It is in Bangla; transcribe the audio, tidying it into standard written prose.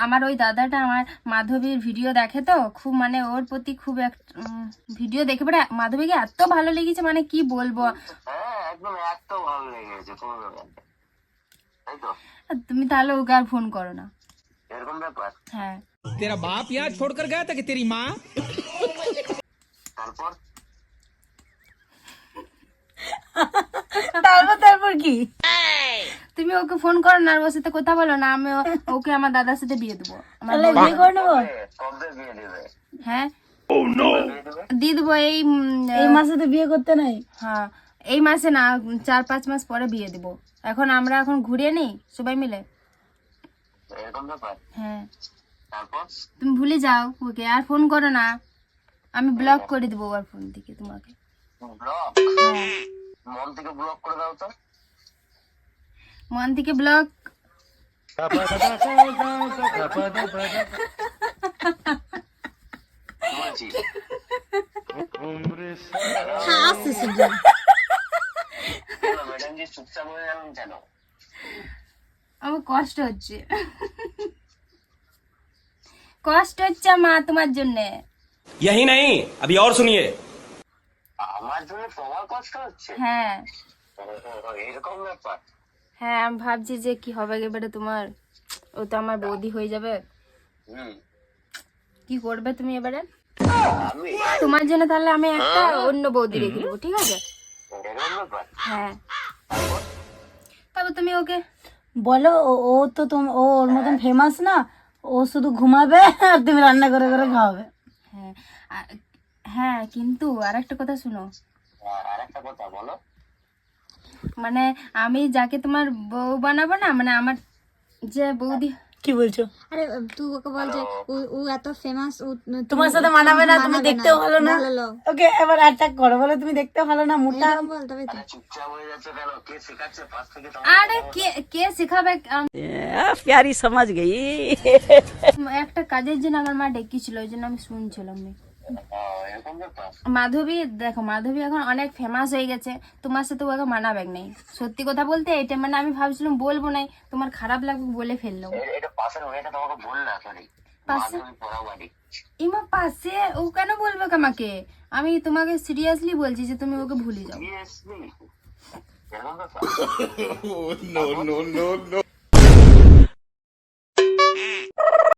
আমার ওই দাদাটা আমার মাধবীর ভিডিও দেখে তো, খুব মানে ওর প্রতি খুব ভিডিও দেখে পরে মাধবীকে এত ভালো লেগেছে, মানে কি বলবো। হ্যাঁ একদম এত ভালো লেগেছে কোনো ব্যাপার না, তাই তো? তুমি তাহলে ওকে আর ফোন করো না। এরকম ব্যাপার? হ্যাঁ। तेरा बाप यहाँ छोड़कर गया था कि तेरी माँ? তারপর তারপর কি? তুমি ওকে ফোন করো না, আর ওর সাথে কথা বলো না, আমি ওকে আমার দাদার সাথে বিয়ে দেবো। তাহলে বিয়ে করে নেবো? কবে বিয়ে দেবে? হ্যাঁ বিয়ে দেবে? দিয়ে দেবো। এই মাসে তো বিয়ে করতে নাই। হ্যাঁ এই মাসে না, 4-5 মাস পরে বিয়ে দেবো। আমরা এখন ঘুরিয়ে নিই সবাই মিলে। এরকম ব্যাপার? হ্যাঁ তারপর তুমি ভুলে যাও ওকে, আর ফোন করো না, আমি ব্লক করে দেবো ওর ফোন থেকে তোমাকে। ব্লক? হ্যাঁ মন থেকে ব্লক করে দাও তো। মন থেকে ব্লক। বলছি ম্যাডাম জি চুপচাপ হয়ে গেলেন কেন? আমার কষ্ট হচ্ছে, কষ্ট হচ্ছে মা তোমার জন্যে। यही नहीं, अभी और सुनिए। আমার জন্য তোমার কষ্ট হচ্ছে? হ্যাঁ এরকম ব্যাপার? হ্যাঁ আমি ভাবছি যে কি হবে এবারে তোমার, ও তো আমার বৌদি হয়ে যাবে। হুম। কি করবে তুমি এবারে? আমি তোমার জন্য তাহলে আমি একটা অন্য বৌদি রেখে দেবো, ঠিক আছে? এরকম ব্যাপার? হ্যাঁ তারপর তুমি ওকে বলো ও তো ওর মতন ফেমাস না, ও শুধু ঘুমাবে আর তুমি রান্না করে করে খাওয়াবে। হ্যাঁ হ্যাঁ কিন্তু আর একটা কথা শুনো, আর একটা কথা বলো। মানে আমি যাকে তোমার বউ বানাবো না, মানে আমার যে বৌদি। কি বলছো? আরে তুই ওকে বল যে ও এত ফেমাস, তোমার সাথে মানাবে না, তুমি দেখতেও ভালো না। ওকে এবার অ্যাটাক করো, বলো তুমি দেখতে ভালো না, মোটা। বল তবে তো। চুপচাপ হয়ে যাচ্ছে কেন? কে শেখাচ্ছে পাশ থেকে? আরে কে শেখাবে? প্যারি সমাজ গেই। একটা কাজের জন্য আমার মা ডেকেছিল, ওই জন্য আমি শুনছিলাম। এরকম ব্যাপার? মাধবী দেখো, মাধবী এখন অনেক ফেমাস হয়ে গেছে, তোমার সাথে ওকে মানাবে নেই। সত্যি কথা বলতে এটা মানে আমি ভাবছিলাম বলবো নাই, তোমার খারাপ লাগবে বলে ফেললাম। এটা পাশের মেয়েটা তোমাকে বল না, সরি পাশে? পড়াও বাড়ি। ইমা পাশে ও কেন বলবে আমাকে? আমি তোমাকে সিরিয়াসলি বলছি যে তুমি ওকে ভুলে যাও। সিরিয়াসলি? এরকম ব্যাপার? No, no, no, no.